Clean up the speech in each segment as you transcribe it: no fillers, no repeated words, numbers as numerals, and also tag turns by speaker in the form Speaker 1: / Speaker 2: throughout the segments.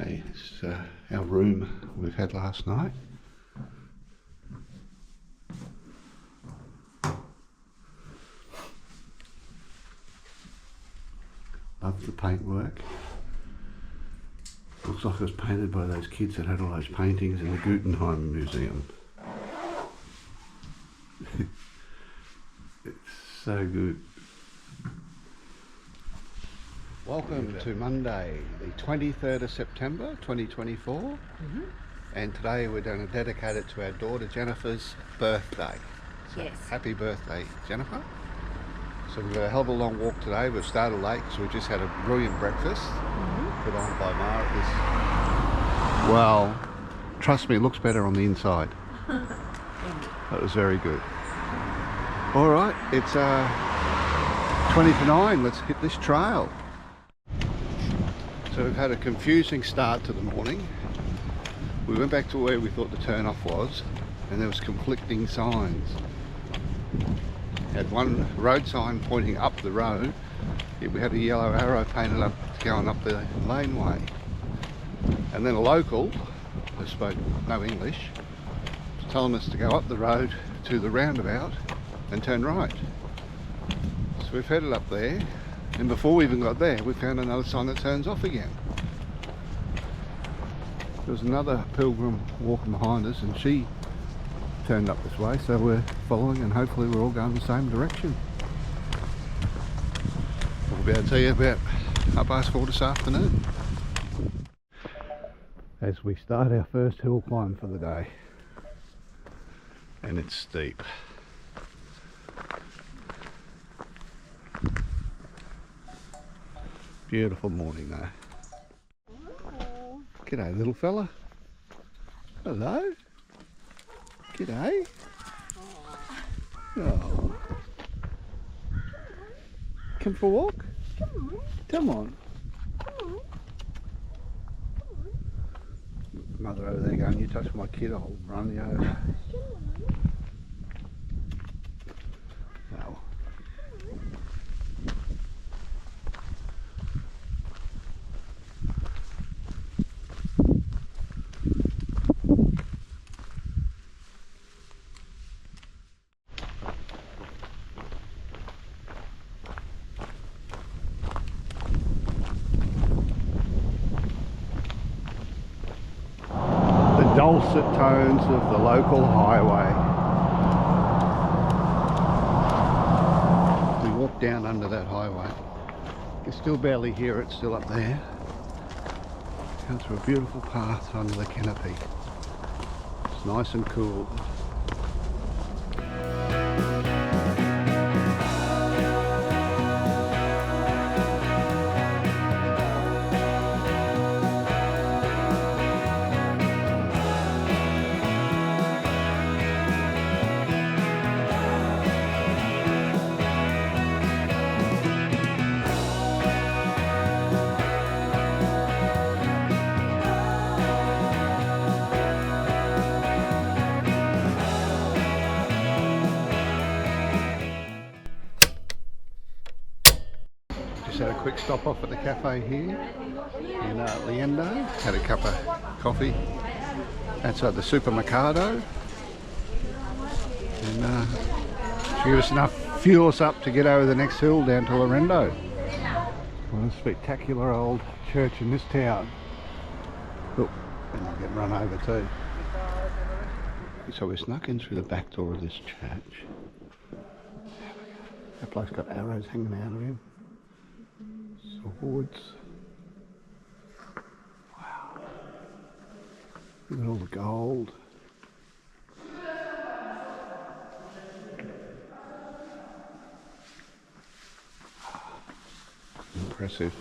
Speaker 1: Hey, it's our room we've had last night. Love the paintwork. Looks like it was painted by those kids that had all those paintings in the Guggenheim Museum. It's so good. Welcome to Monday, the 23rd of September 2024, and today we're going to dedicate it to our daughter Jennifer's birthday. So
Speaker 2: yes.
Speaker 1: Happy birthday, Jennifer. So we've got a hell of a long walk today. We've started late, so we just had a brilliant breakfast put on by Ma at this. Well, trust me, it looks better on the inside. That was very good. All right, it's 20 to 9. Let's hit this trail. So we've had a confusing start to the morning. We went back to where we thought the turn-off was, and there was conflicting signs. Had one road sign pointing up the road, yet we had a yellow arrow painted up going up the laneway. And then a local, who spoke no English, was telling us to go up the road to the roundabout and turn right. So we've headed up there, and before we even got there, we found another sign that turns off again. There was another pilgrim walking behind us, and she turned up this way, so we're following, and hopefully we're all going the same direction. We'll be able to tell you about 4:30 this afternoon as we start our first hill climb for the day, and it's steep. Beautiful morning though. G'day little fella. Hello. G'day. Oh. Come for a walk? Come on. Mother over there going, you touch my kid, I'll run you over. No. Dulcet tones of the local highway. We walk down under that highway. You can still barely hear it, still up there. Down through a beautiful path under the canopy. It's nice and cool. Had a quick stop off at the cafe here in Liendo. Had a cup of coffee outside the supermercado, and to give us enough fuel us up to get over the next hill down to Loredo. What a spectacular old church in this town. Oh, and I'll get run over too. So we snuck in through the back door of this church. That place got arrows hanging out of him. Swords. Wow. Look at all the gold. Impressive.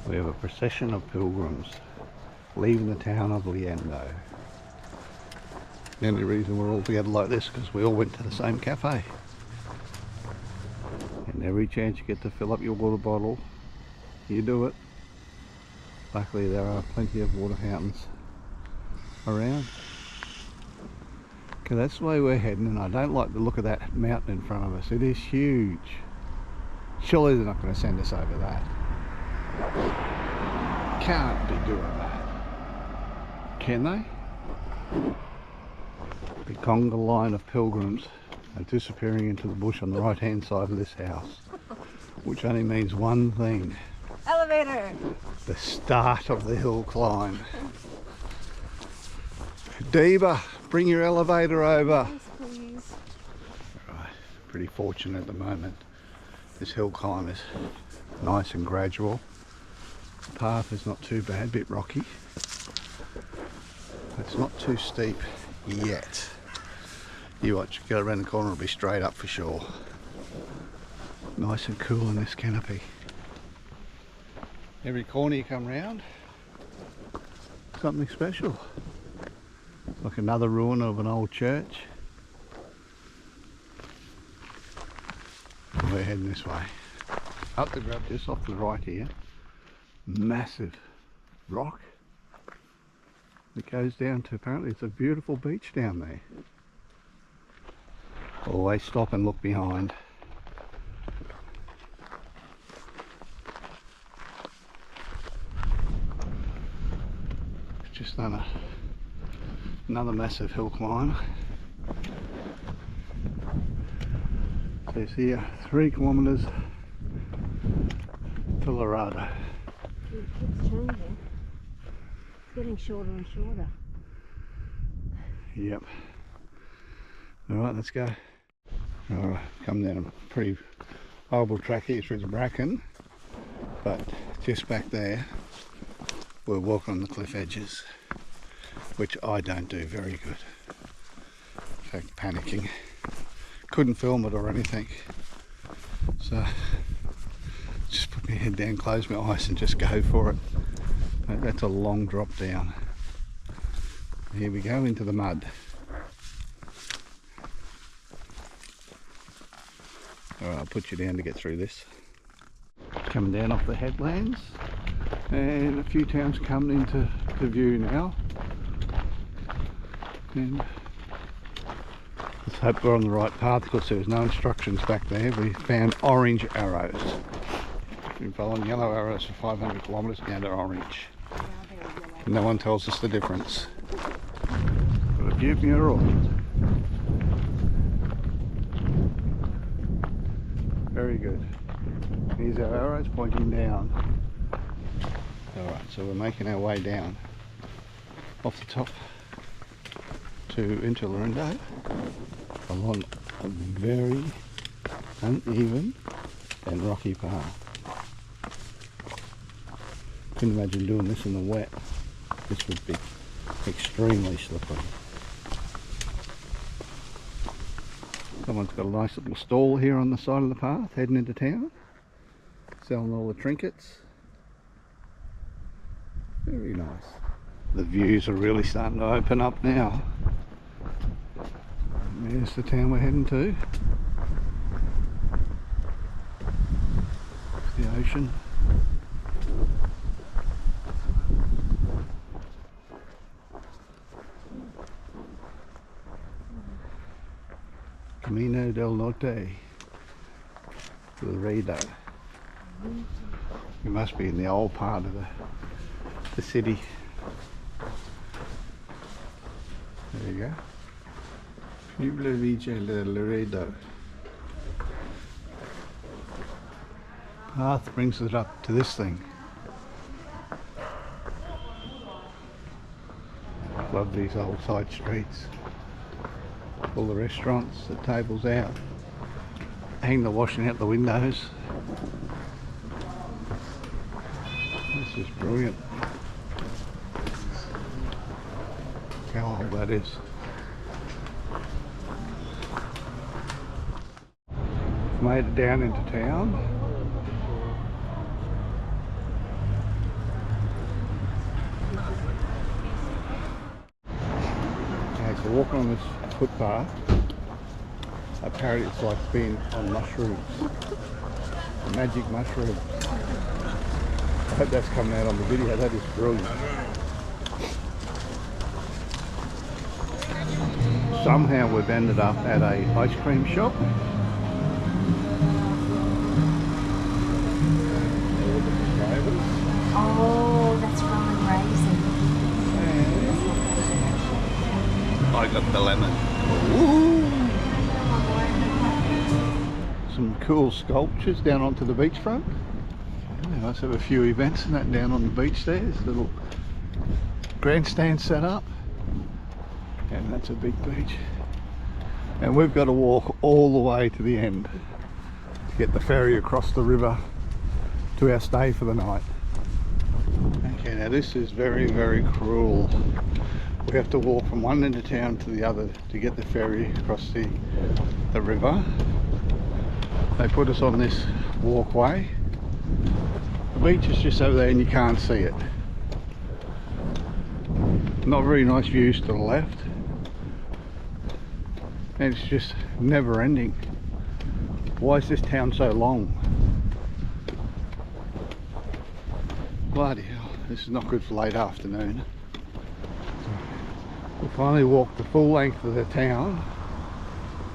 Speaker 1: We have a procession of pilgrims leaving the town of Liendo. The only reason we're all together like this is because we all went to the same cafe. And every chance you get to fill up your water bottle, you do it. Luckily there are plenty of water fountains around. Okay, that's the way we're heading, and I don't like the look of that mountain in front of us. It is huge. Surely they're not going to send us over that. Can't be doing that. can they? The conga line of pilgrims are disappearing into the bush on the right hand side of this house, which only means one thing.
Speaker 2: Elevator!
Speaker 1: The start of the hill climb. Diva, bring your elevator over.
Speaker 2: Yes, please.
Speaker 1: Right, pretty fortunate at the moment. This hill climb is nice and gradual. The path is not too bad, a bit rocky. It's not too steep yet. You watch, go around the corner, it'll be straight up for sure. Nice and cool in this canopy. Every corner you come round, something special. Like another ruin of an old church. We're heading this way. Up the grab just off the right here. Massive rock that goes down to, apparently it's a beautiful beach down there. Always stop and look behind. Just done another massive hill climb. So you see 3 kilometres to Laredo.
Speaker 2: It keeps changing. It's getting shorter and shorter.
Speaker 1: Yep. Alright, let's go. Alright, come down a pretty horrible track here through the bracken, but just back there we're walking on the cliff edges, which I don't do very good. In fact, panicking. Couldn't film it or anything, so just put my head down, close my eyes and just go for it. But that's a long drop down. Here we go into the mud. Alright, I'll put you down to get through this. Coming down off the headlands, and a few towns coming into the view now. And let's hope we're on the right path, because there was no instructions back there. We found orange arrows. We've been following yellow arrows for 500 kilometres, now they're orange. No one tells us the difference. Got a view mirror. Very good. Here's our arrows pointing down. Alright, so we're making our way down off the top into Loredo along a very uneven and rocky path. Can you imagine doing this in the wet? This would be extremely slippery. Someone's got a nice little stall here on the side of the path heading into town, selling all the trinkets. Very nice. The views are really starting to open up now. There's the town we're heading to. The ocean. Camino del Norte, Laredo. We must be in the old part of the city. There you go. Pueblo Villa de Laredo. Path brings it up to this thing. Love these old side streets. All the restaurants, the tables out. Hang the washing out the windows. This is brilliant. Look how old that is. Made it down into town. Okay, so walking on this footpath, apparently it's like being on mushrooms. Magic mushrooms. I hope that's coming out on the video. That is brilliant. Somehow we've ended up at a ice cream shop.
Speaker 2: Oh, that's from raisin.
Speaker 1: I got the lemon. Ooh. Some cool sculptures down onto the beachfront. They must have a few events and that down on the beach there. There's a little grandstand set up. And that's a big beach. And we've got to walk all the way to the end to get the ferry across the river to our stay for the night. Okay, now this is very, very cruel. We have to walk from one end of town to the other to get the ferry across the river. They put us on this walkway. The beach is just over there and you can't see it. Not very nice views to the left. And it's just never ending. Why is this town so long? Bloody hell, this is not good for late afternoon. We finally walked the full length of the town.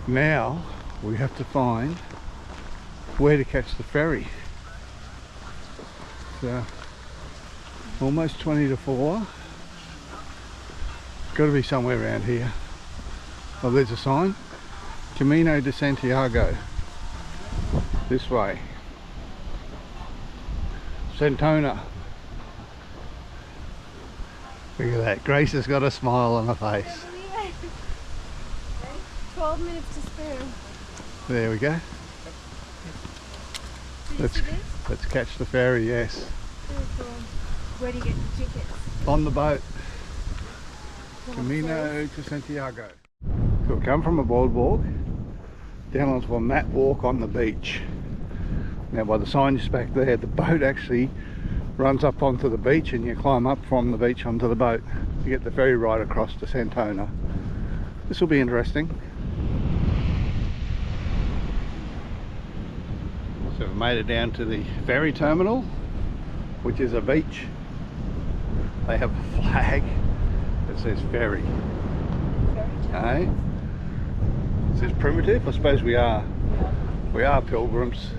Speaker 1: Now we have to find where to catch the ferry. So almost 20 to 4. Got to be somewhere around here. Oh, there's a sign. Camino de Santiago. This way. Santona. Look at that. Grace has got a smile on her face.
Speaker 2: 12 minutes to spare.
Speaker 1: There we go. Let's catch the ferry, yes.
Speaker 2: Where do you get the tickets?
Speaker 1: On the boat. Camino to Santiago. So we'll come from a boardwalk down onto a mat walk on the beach. Now by the sign just back there, the boat actually runs up onto the beach and you climb up from the beach onto the boat to get the ferry ride across to Santona. This will be interesting. So we've made it down to the ferry terminal, which is a beach. They have a flag that says ferry. Okay. It says primitive. I suppose we are pilgrims.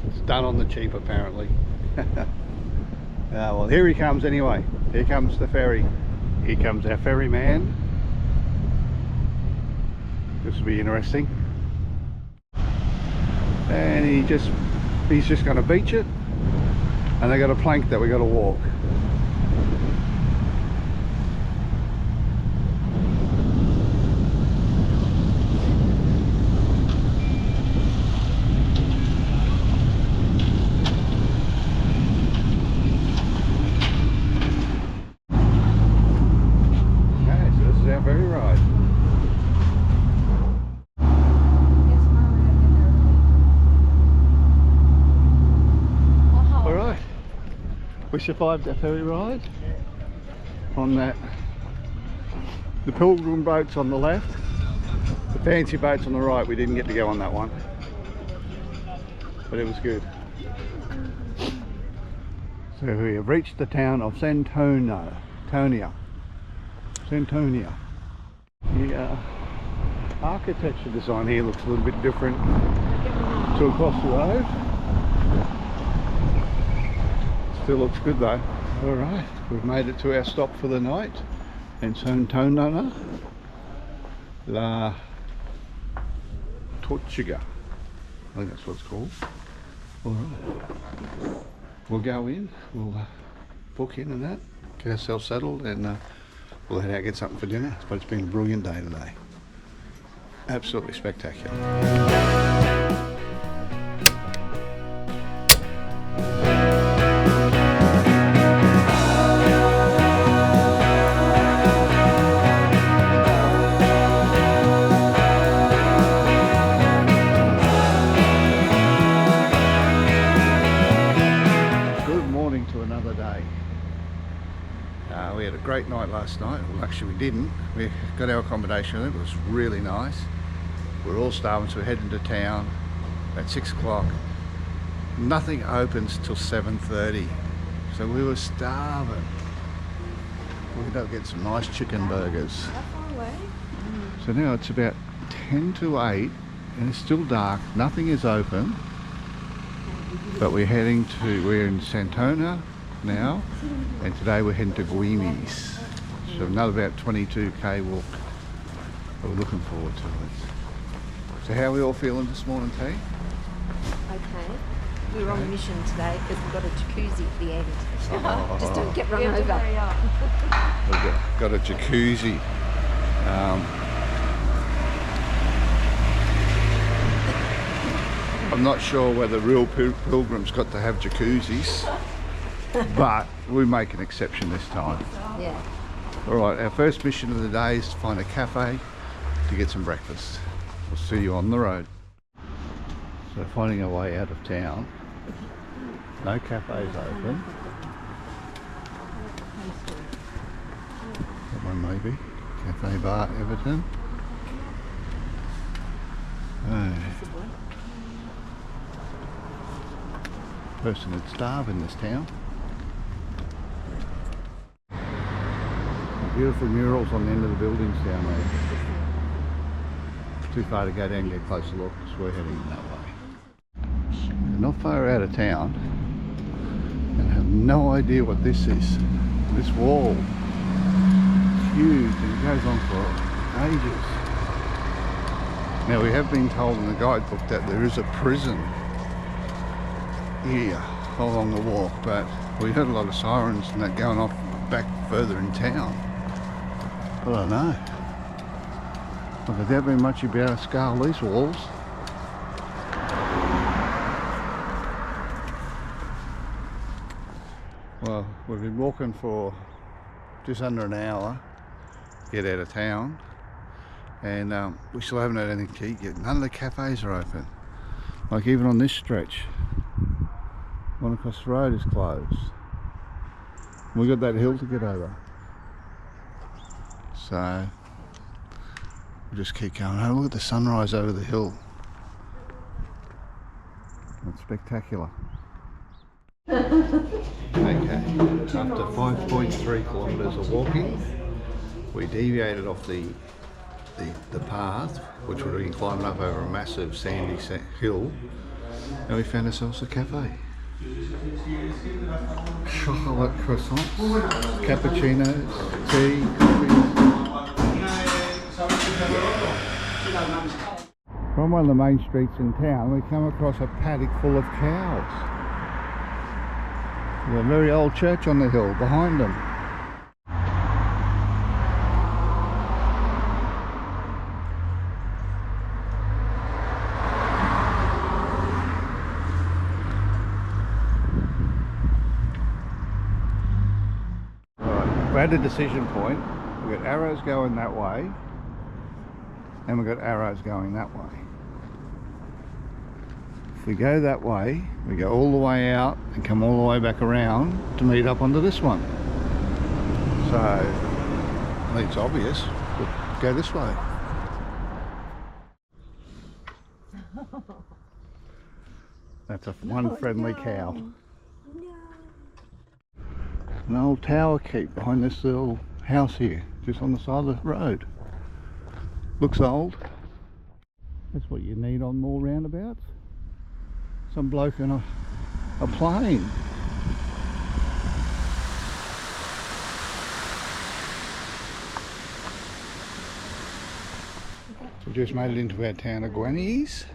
Speaker 1: It's done on the cheap apparently. Well, here he comes anyway. Here comes the ferry. Here comes our ferryman. This will be interesting. And he's just going to beach it, and they got a plank that we got to walk. We survived our ferry ride on that. The Pilgrim boat's on the left, the fancy boat's on the right. We didn't get to go on that one, but it was good. So we have reached the town of Santoña. The architecture design here looks a little bit different to across the road. Still looks good though. Alright, we've made it to our stop for the night in Santoña, La Tortuga. I think that's what it's called. Alright, we'll go in, we'll book in and that, get ourselves settled, and we'll head out and get something for dinner. But it's been a brilliant day today. Absolutely spectacular. We had a great night last night. Well, actually we didn't. We got our accommodation. It was really nice. We're all starving, so we're heading to town at 6 o'clock. Nothing opens till 7:30, so we were starving. We got to get some nice chicken burgers.
Speaker 2: How far away?
Speaker 1: So now it's about 10 to 8 and it's still dark. Nothing is open, but we're in Santona now, and today we're heading to Guemes. So another about 22k walk But we're looking forward to it. So how are we all feeling this morning, T?
Speaker 2: Okay. We were on a mission today because we got a jacuzzi at the end. Just to get run over.
Speaker 1: We've got a jacuzzi. I'm not sure whether real pilgrims got to have jacuzzis, but we make an exception this time.
Speaker 2: Yeah.
Speaker 1: Alright, our first mission of the day is to find a cafe to get some breakfast. We'll see you on the road. So finding our way out of town. No cafes open. That one maybe. Cafe Bar Everton. Oh. Person would starve in this town. Beautiful murals on the end of the buildings down there. Too far to go down and get a closer look, so we're heading that way. We're not far out of town and have no idea what this is. This wall is huge and it goes on for ages. Now we have been told in the guidebook that there is a prison here along the walk, but we heard a lot of sirens and that going off back further in town. I don't know. Look, I doubt very much you'd be able to scale these walls. Well, we've been walking for just under an hour to get out of town, and we still haven't had anything to eat yet. None of the cafes are open. Like even on this stretch, one across the road is closed. We've got that hill to get over. So we'll just keep going. Oh, look at the sunrise over the hill. It's spectacular. Okay, after 5.3 kilometres of walking, we deviated off the path, which would have been climbing up over a massive sandy hill, and we found ourselves a cafe. Chocolate croissants, cappuccinos, tea, coffee. From one of the main streets in town, we come across a paddock full of cows. There's a very old church on the hill behind them. We're at a decision point. We've got arrows going that way and we've got arrows going that way. If we go that way, we go all the way out and come all the way back around to meet up onto this one. So I think it's obvious. We'll go this way. That's one friendly cow. An old tower keep behind this little house here, just on the side of the road. Looks old. That's what you need on more roundabouts. Some bloke in a plane. We just made it into our town of Guemes.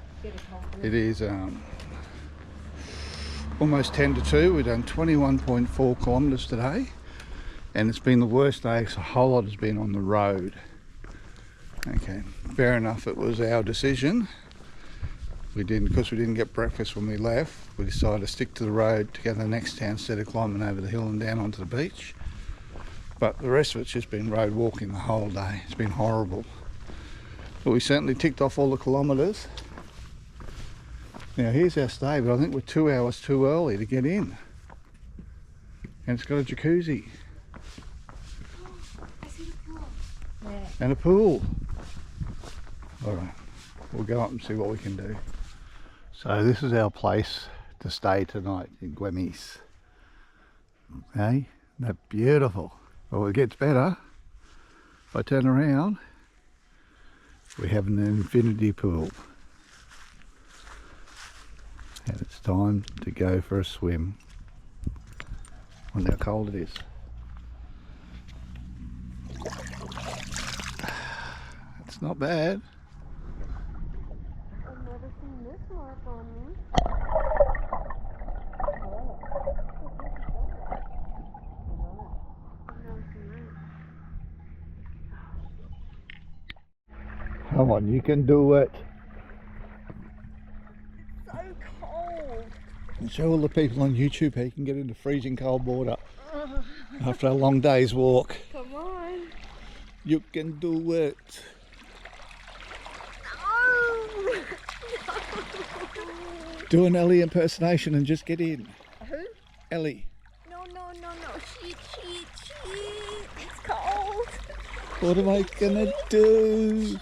Speaker 1: It is almost 10 to 2. We've done 21.4 kilometres today, and it's been the worst day because a whole lot has been on the road. Okay, fair enough, it was our decision. Because we didn't get breakfast when we left, we decided to stick to the road to go to the next town instead of climbing over the hill and down onto the beach. But the rest of it's just been road walking the whole day. It's been horrible. But we certainly ticked off all the kilometres. Now here's our stay, but I think we're 2 hours too early to get in. And it's got a jacuzzi. And a pool. Alright, we'll go up and see what we can do. So this is our place to stay tonight in Guemes. Okay, that's beautiful. Well, it gets better. If I turn around, we have an infinity pool. And it's time to go for a swim. Wonder how cold it is. It's not bad.
Speaker 2: I've never seen this mark on me.
Speaker 1: Come on, you can do it.
Speaker 2: So cold.
Speaker 1: And show all the people on YouTube how you can get into freezing cold water after a long day's walk.
Speaker 2: Come on.
Speaker 1: You can do it.
Speaker 2: No.
Speaker 1: Do an Ellie impersonation and just get in.
Speaker 2: Who?
Speaker 1: Ellie.
Speaker 2: No. Sheet. It's cold.
Speaker 1: What am I gonna do?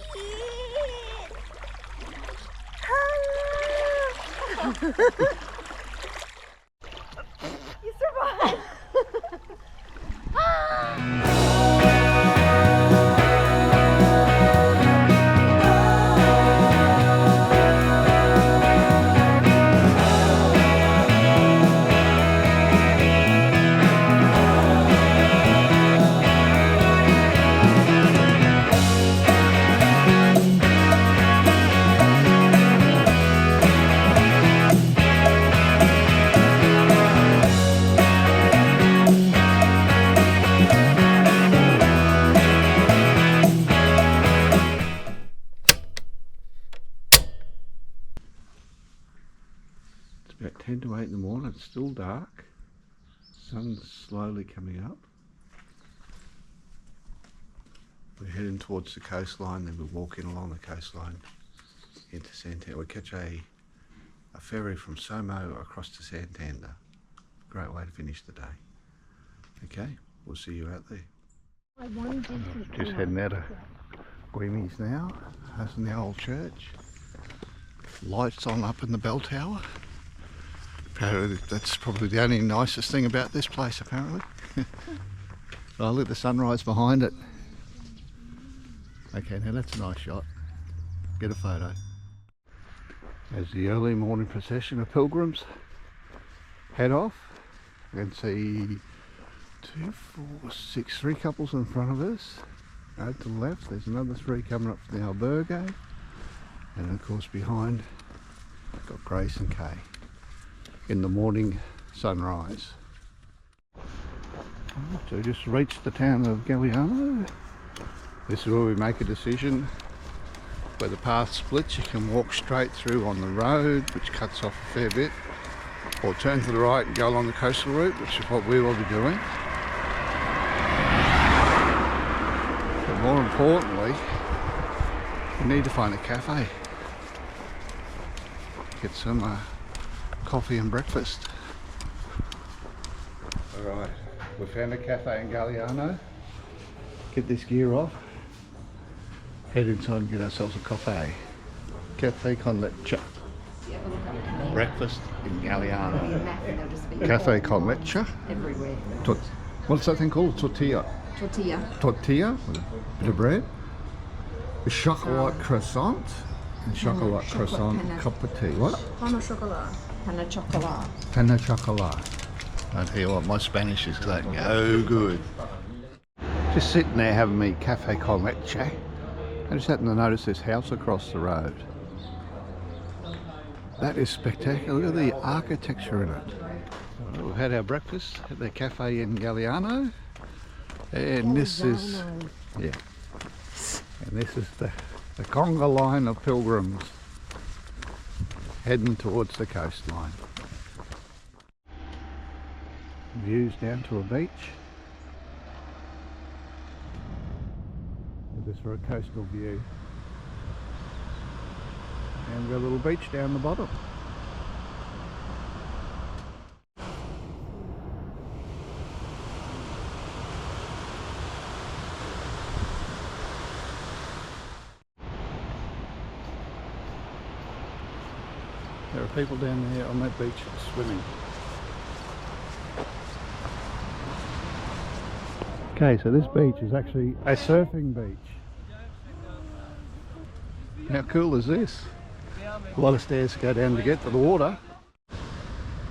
Speaker 2: You survived.
Speaker 1: About 10 to 8 in the morning, it's still dark. Sun's slowly coming up. We're heading towards the coastline, then we're walking along the coastline into Santander. We catch a ferry from Somo across to Santander. Great way to finish the day. Okay, we'll see you out there. Just heading out of Guemes now, passing the old church. Lights on up in the bell tower. That's probably the only nicest thing about this place, apparently. Oh, look at the sunrise behind it. Okay, now that's a nice shot. Get a photo. As the early morning procession of pilgrims head off, you can see 2, 4, 6, 3 couples in front of us. Out to the left, there's another 3 coming up from the albergue. And of course behind, we've got Grace and Kay in the morning sunrise. So we just reached the town of Galizano. This is where we make a decision where the path splits. You can walk straight through on the road, which cuts off a fair bit, or turn to the right and go along the coastal route, which is what we will be doing. But more importantly, we need to find a cafe. Get some coffee and breakfast. Alright, we found a cafe in Galizano. Get this gear off. Head inside and get ourselves a coffee. Cafe con leche. Breakfast in Galizano. Cafe con leche.
Speaker 2: Everywhere.
Speaker 1: What's that thing called? Tortilla. Tortilla with a bit of bread. A chocolate croissant. And chocolate croissant cup of tea. What?
Speaker 2: Panna chocolate.
Speaker 1: Panna chocolate. I tell you what, my Spanish is that go good. Just sitting there having me cafe con leche. I just happened to notice this house across the road. That is spectacular. Look at the architecture in it. We've had our breakfast at the cafe in Galizano. And this is, yeah. And this is the conga line of pilgrims heading towards the coastline. Views down to a beach. This for a coastal view. And we've got a little beach down the bottom. There are people down there on that beach swimming. Okay, so this beach is actually a surfing beach. How cool is this? A lot of stairs to go down to get to the water.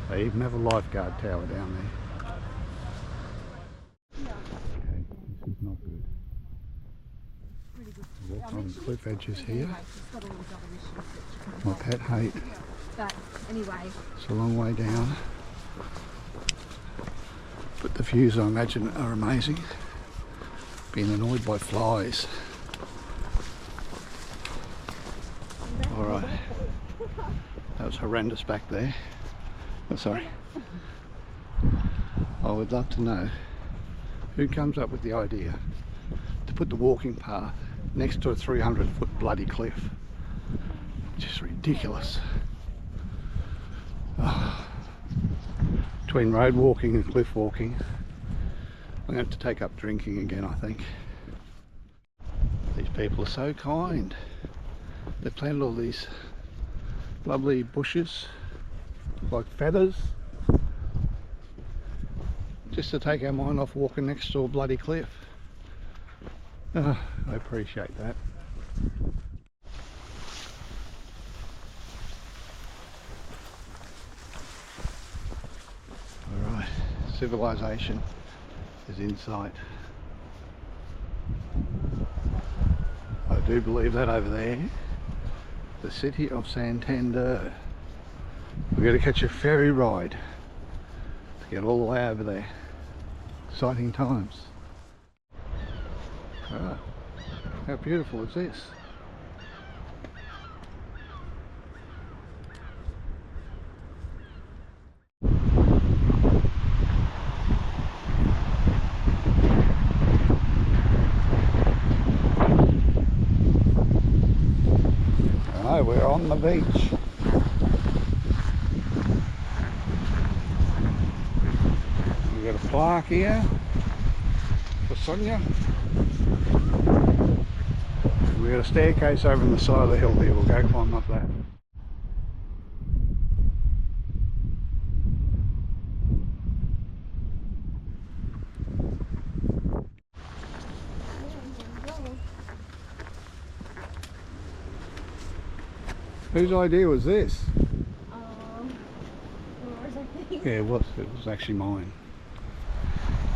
Speaker 1: They even have a lifeguard tower down there. Okay, this is not good. Walk on the cliff edges here. My pet hate.
Speaker 2: But anyway.
Speaker 1: It's a long way down. But the views, I imagine, are amazing. Being annoyed by flies. Alright. That was horrendous back there. Oh, sorry. I would love to know who comes up with the idea to put the walking path next to a 300-foot bloody cliff. Just ridiculous. Oh. Between road walking and cliff walking, I'm going to have to take up drinking again, I think. These people are so kind. They planted all these lovely bushes, like feathers, just to take our mind off walking next to a bloody cliff. I appreciate that. Alright, civilization is in sight. I do believe that over there, the city of Santander. We've got to catch a ferry ride to get all the way over there. Exciting times. Ah, how beautiful is this? Right, we're on the beach. We've got a plaque here for Sonia. We've got a staircase over on the side of the hill here. We'll go climb up that. Whose idea was this?
Speaker 2: Yours, I think.
Speaker 1: Yeah, it was actually mine.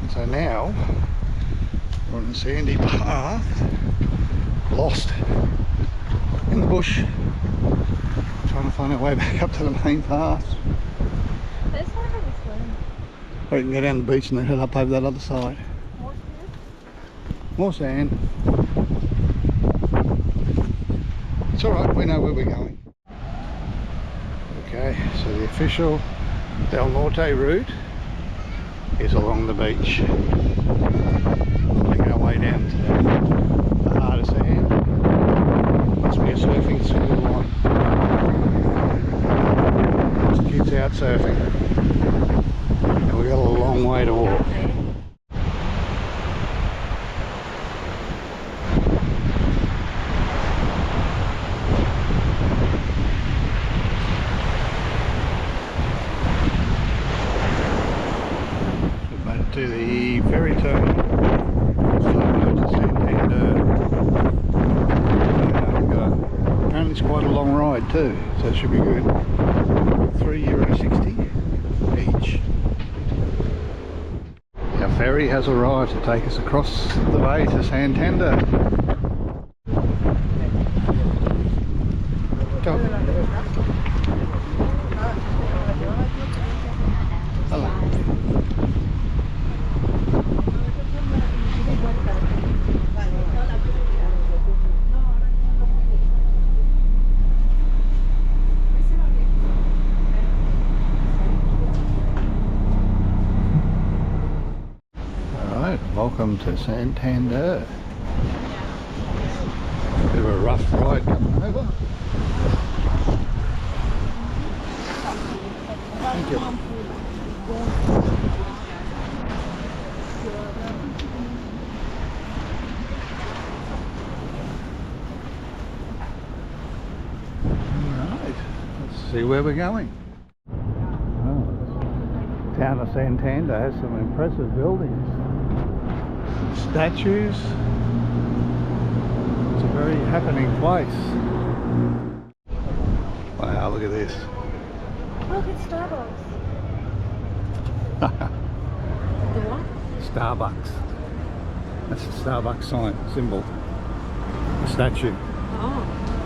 Speaker 1: And so now we're on a sandy path, lost in the bush, trying to find our way back up to the main path.
Speaker 2: That's not how this went.
Speaker 1: We can go down the beach and then head up over that other side. More sand. It's alright, we know where we're going. Okay, so the official Del Norte route is along the beach. We'll make our way down to the heart of sand. Must be a surfing school on. There's kids out surfing. And we've got a long way to walk. To the ferry terminal, Somo to Santander. Apparently it's quite a long ride too, so it should be good. €3.60 each. Our ferry has arrived to take us across the bay to Santander. Hello. Welcome to Santander. Bit of a rough ride coming over. Thank you. Alright, let's see where we're going. Oh, town of Santander has some impressive buildings. Statues. It's a very happening place. Wow, look at this.
Speaker 2: Look, it's Starbucks. The what?
Speaker 1: Starbucks. That's the Starbucks sign, symbol. statue.
Speaker 2: Oh.